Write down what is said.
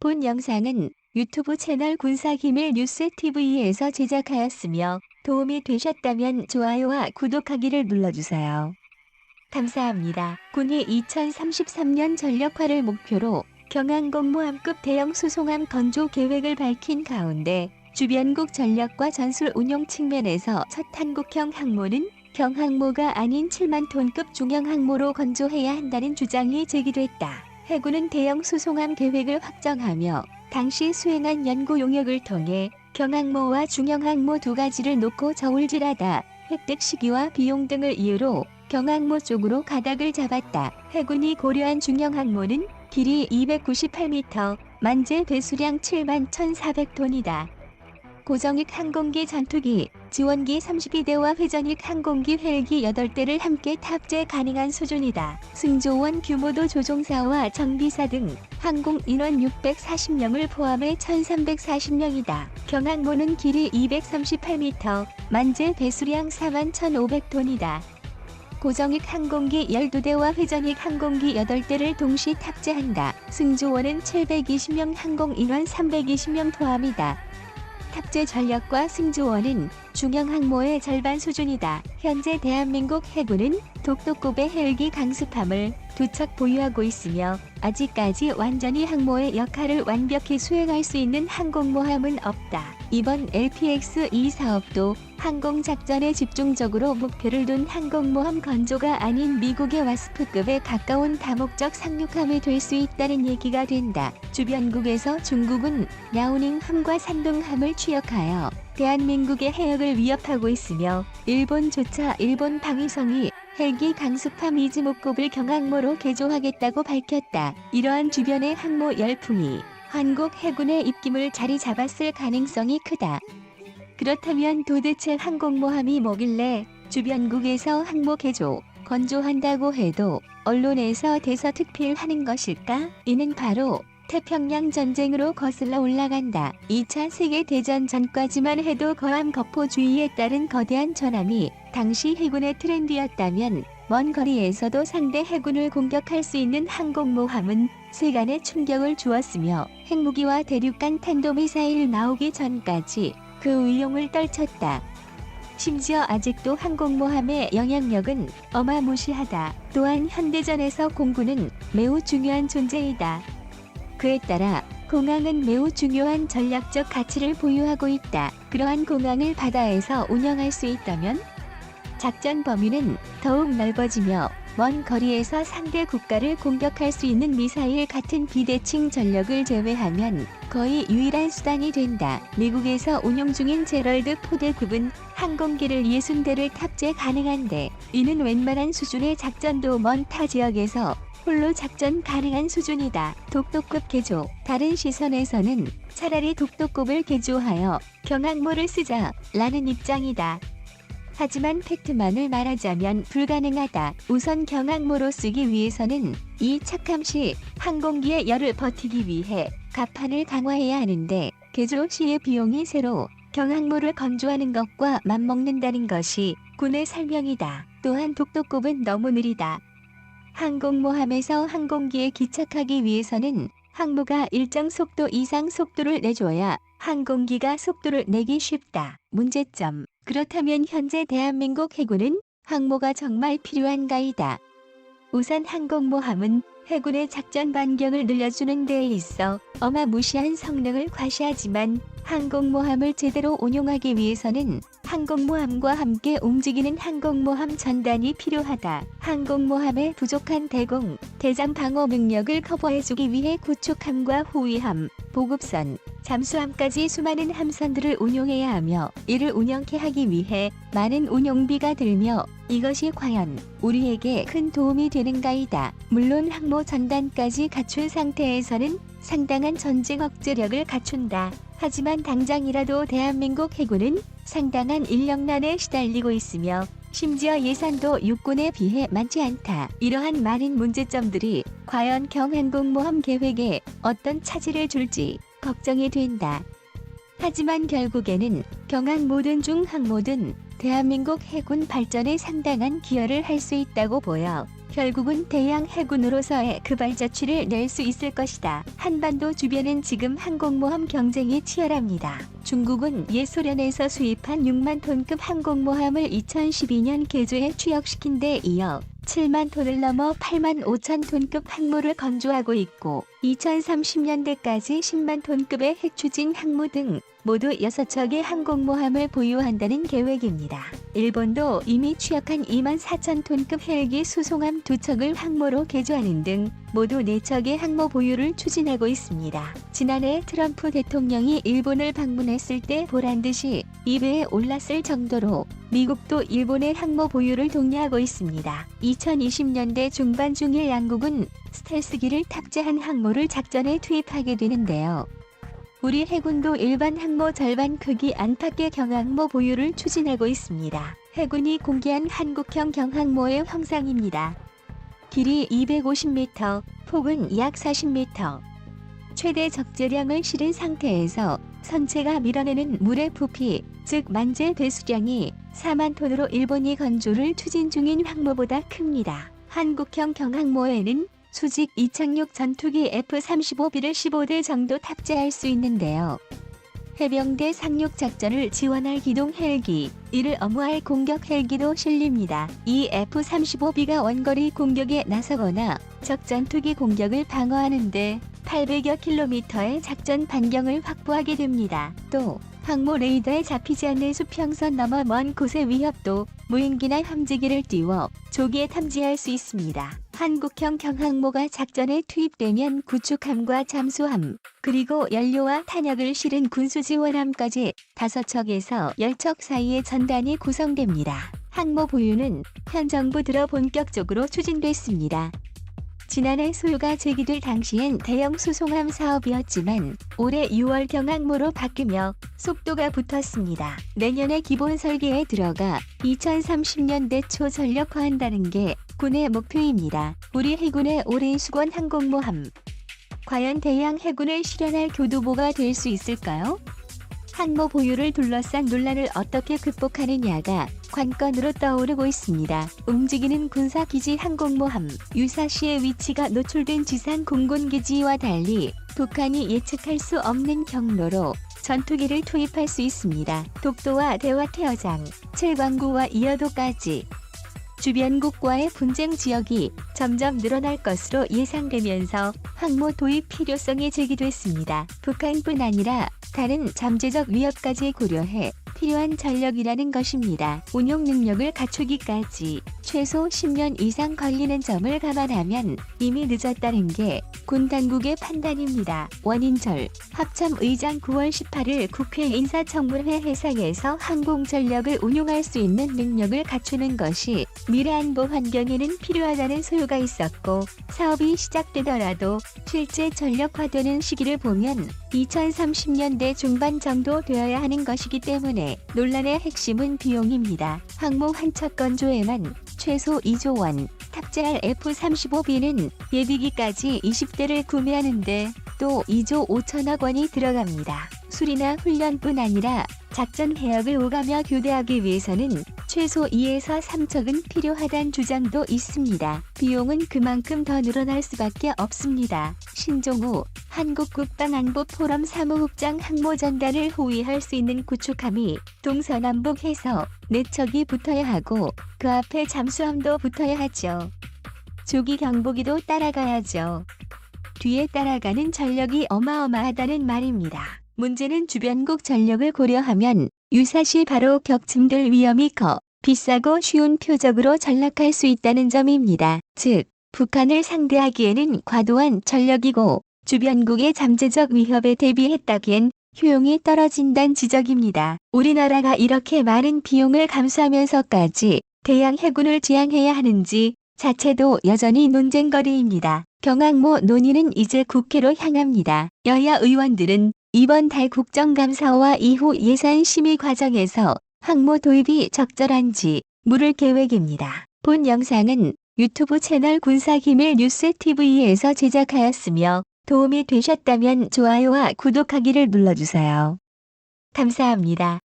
본 영상은 유튜브 채널 군사기밀 뉴스 TV에서 제작하였으며 도움이 되셨다면 좋아요와 구독하기를 눌러주세요. 감사합니다. 군이 2033년 전력화를 목표로 경항공모함급 대형 수송함 건조 계획을 밝힌 가운데 주변국 전략과 전술 운용 측면에서 첫 한국형 항모는 경항모가 아닌 7만 톤급 중형 항모로 건조해야 한다는 주장이 제기됐다. 해군은 대형 수송함 계획을 확정하며 당시 수행한 연구 용역을 통해 경항모와 중형항모 두 가지를 놓고 저울질하다 획득 시기와 비용 등을 이유로 경항모 쪽으로 가닥을 잡았다. 해군이 고려한 중형항모는 길이 298m, 만재 배수량 7만 1,400톤이다. 고정익 항공기 전투기, 지원기 32대와 회전익 항공기 헬기 8대를 함께 탑재 가능한 수준이다. 승조원 규모도 조종사와 정비사 등 항공 인원 640명을 포함해 1,340명이다. 경항모는 길이 238m, 만재 배수량 4만 1,500톤이다. 고정익 항공기 12대와 회전익 항공기 8대를 동시 탑재한다. 승조원은 720명, 항공 인원 320명 포함이다. 탑재 전력과 승조원은 중형 항모의 절반 수준이다. 현재 대한민국 해군은 독도급의 헬기 강습함을 2척 보유하고 있으며 아직까지 완전히 항모의 역할을 완벽히 수행할 수 있는 항공모함은 없다. 이번 LPX-2 사업도 항공작전에 집중적으로 목표를 둔 항공모함 건조가 아닌 미국의 와스프급에 가까운 다목적 상륙함이 될 수 있다는 얘기가 된다. 주변국에서 중국은 랴오닝함과 산둥함을 취역하여 대한민국의 해역을 위협하고 있으며 일본조차 일본 방위성이 헬기 강습함 이즈모급을 경항모로 개조하겠다고 밝혔다. 이러한 주변의 항모 열풍이 한국 해군의 입김을 자리 잡았을 가능성이 크다. 그렇다면 도대체 항공모함이 뭐길래 주변국에서 항모 개조, 건조한다고 해도 언론에서 대서특필하는 것일까? 이는 바로 태평양 전쟁으로 거슬러 올라간다. 2차 세계대전 전까지만 해도 거함 거포주의에 따른 거대한 전함이 당시 해군의 트렌드였다면 먼 거리에서도 상대 해군을 공격할 수 있는 항공모함은 세간에 충격을 주었으며 핵무기와 대륙간 탄도미사일 나오기 전까지 그 위용을 떨쳤다. 심지어 아직도 항공모함의 영향력은 어마무시하다. 또한 현대전에서 공군은 매우 중요한 존재이다. 그에 따라 공항은 매우 중요한 전략적 가치를 보유하고 있다. 그러한 공항을 바다에서 운영할 수 있다면 작전 범위는 더욱 넓어지며 먼 거리에서 상대 국가를 공격할 수 있는 미사일 같은 비대칭 전력을 제외하면 거의 유일한 수단이 된다. 미국에서 운용 중인 제럴드 포드급은 항공기를 60대를 탑재 가능한데 이는 웬만한 수준의 작전도 먼 타 지역에서 홀로 작전 가능한 수준이다. 독도급 개조. 다른 시선에서는 차라리 독도급을 개조하여 경항모를 쓰자라는 입장이다. 하지만 팩트만을 말하자면 불가능하다. 우선 경항모로 쓰기 위해서는 이 착함 시 항공기의 열을 버티기 위해 갑판을 강화해야 하는데 개조 시의 비용이 새로 경항모를 건조하는 것과 맞먹는다는 것이 군의 설명이다. 또한 독도급은 너무 느리다. 항공모함에서 항공기에 기착하기 위해서는 항모가 일정 속도 이상 속도를 내줘야 항공기가 속도를 내기 쉽다. 문제점. 그렇다면 현재 대한민국 해군은 항모가 정말 필요한가이다. 우선 항공모함은 해군의 작전 반경을 늘려주는 데에 있어 어마무시한 성능을 과시하지만 항공모함을 제대로 운용하기 위해서는 항공모함과 함께 움직이는 항공모함 전단이 필요하다. 항공모함의 부족한 대공, 대잠 방어 능력을 커버해주기 위해 구축함과 호위함, 보급선, 잠수함까지 수많은 함선들을 운용해야 하며 이를 운영케 하기 위해 많은 운용비가 들며 이것이 과연 우리에게 큰 도움이 되는가이다. 물론 항모 전단까지 갖춘 상태에서는 상당한 전쟁 억제력을 갖춘다. 하지만 당장이라도 대한민국 해군은 상당한 인력난에 시달리고 있으며 심지어 예산도 육군에 비해 많지 않다. 이러한 많은 문제점들이 과연 경항공모함 계획에 어떤 차질을 줄지 걱정이 된다. 하지만 결국에는 경항모든 중항모든 대한민국 해군 발전에 상당한 기여를 할 수 있다고 보여 결국은 대양 해군으로서의 급발자취를 낼 수 있을 것이다. 한반도 주변은 지금 항공모함 경쟁이 치열합니다. 중국은 옛 소련에서 수입한 6만 톤급 항공모함을 2012년 개조해 취역시킨 데 이어 7만 톤을 넘어 8만 5천 톤급 항모를 건조하고 있고 2030년대까지 10만 톤급의 핵추진 항모 등 모두 6척의 항공모함을 보유한다는 계획입니다. 일본도 이미 취역한 2만 4천 톤급 헬기 수송함 2척을 항모로 개조하는 등 모두 4척의 항모 보유를 추진하고 있습니다. 지난해 트럼프 대통령이 일본을 방문했을 때 보란듯이 2배에 올랐을 정도로 미국도 일본의 항모 보유를 독려하고 있습니다. 2020년대 중반 중일 양국은 스텔스기를 탑재한 항모를 작전에 투입하게 되는데요. 우리 해군도 일반 항모 절반 크기 안팎의 경항모 보유를 추진하고 있습니다. 해군이 공개한 한국형 경항모의 형상입니다. 길이 250m, 폭은 약 40m. 최대 적재량을 실은 상태에서 선체가 밀어내는 물의 부피, 즉 만재 배수량이 4만 톤으로 일본이 건조를 추진 중인 항모보다 큽니다. 한국형 경항모에는 수직 이착륙 전투기 F-35B를 15대 정도 탑재할 수 있는데요. 해병대 상륙 작전을 지원할 기동 헬기, 이를 엄호할 공격 헬기도 실립니다. 이 F-35B가 원거리 공격에 나서거나 적 전투기 공격을 방어하는데 800여 킬로미터의 작전 반경을 확보하게 됩니다. 또 항모 레이더에 잡히지 않는 수평선 넘어 먼 곳의 위협도 무인기나 함재기를 띄워 조기에 탐지할 수 있습니다. 한국형 경항모가 작전에 투입되면 구축함과 잠수함, 그리고 연료와 탄약을 실은 군수지원함까지 5척에서 10척 사이의 전단이 구성됩니다. 항모 보유는 현 정부 들어 본격적으로 추진됐습니다. 지난해 소유가 제기될 당시엔 대형 수송함 사업이었지만 올해 6월 경항모로 바뀌며 속도가 붙었습니다. 내년에 기본 설계에 들어가 2030년대 초 전력화한다는 게 군의 목표입니다. 우리 해군의 오랜 수건 항공모함. 과연 대양 해군을 실현할 교두보가 될 수 있을까요? 항모 보유를 둘러싼 논란을 어떻게 극복하느냐가 관건으로 떠오르고 있습니다. 움직이는 군사기지 항공모함 유사시의 위치가 노출된 지상 공군기지와 달리 북한이 예측할 수 없는 경로로 전투기를 투입할 수 있습니다. 독도와 대화태어장, 칠광구와 이어도까지 주변국과의 분쟁 지역이 점점 늘어날 것으로 예상되면서 항모 도입 필요성이 제기됐습니다. 북한뿐 아니라 다른 잠재적 위협까지 고려해 필요한 전력이라는 것입니다. 운용 능력을 갖추기까지 최소 10년 이상 걸리는 점을 감안하면 이미 늦었다는 게 군 당국의 판단입니다. 원인철 합참의장 9월 18일 국회 인사청문회 회상에서 항공전력을 운용할 수 있는 능력을 갖추는 것이 미래 안보 환경에는 필요하다는 소요가 있었고 사업이 시작되더라도 실제 전력화되는 시기를 보면 2030년대 중반 정도 되어야 하는 것이기 때문에 논란의 핵심은 비용입니다. 항모 한 척 건조에만 최소 2조 원, 탑재할 F-35B는 예비기까지 20대를 구매하는데 또 2조 5천억 원이 들어갑니다. 수리나 훈련뿐 아니라 작전 해역을 오가며 교대하기 위해서는 최소 2에서 3척은 필요하다는 주장도 있습니다. 비용은 그만큼 더 늘어날 수밖에 없습니다. 신종우 한국국방안보포럼 사무국장 항모전단을 호위할 수 있는 구축함이 동서남북해서 4척이 붙어야 하고 그 앞에 잠수함도 붙어야 하죠. 조기 경보기도 따라가야죠. 뒤에 따라가는 전력이 어마어마하다는 말입니다. 문제는 주변국 전력을 고려하면 유사시 바로 격침될 위험이 커 비싸고 쉬운 표적으로 전락할 수 있다는 점입니다. 즉, 북한을 상대하기에는 과도한 전력이고 주변국의 잠재적 위협에 대비했다기엔 효용이 떨어진다는 지적입니다. 우리나라가 이렇게 많은 비용을 감수하면서까지 대양 해군을 지향해야 하는지 자체도 여전히 논쟁거리입니다. 경항모 논의는 이제 국회로 향합니다. 여야 의원들은 이번 달 국정감사와 이후 예산 심의 과정에서 항모 도입이 적절한지 물을 계획입니다. 본 영상은 유튜브 채널 군사기밀 뉴스TV에서 제작하였으며 도움이 되셨다면 좋아요와 구독하기를 눌러주세요. 감사합니다.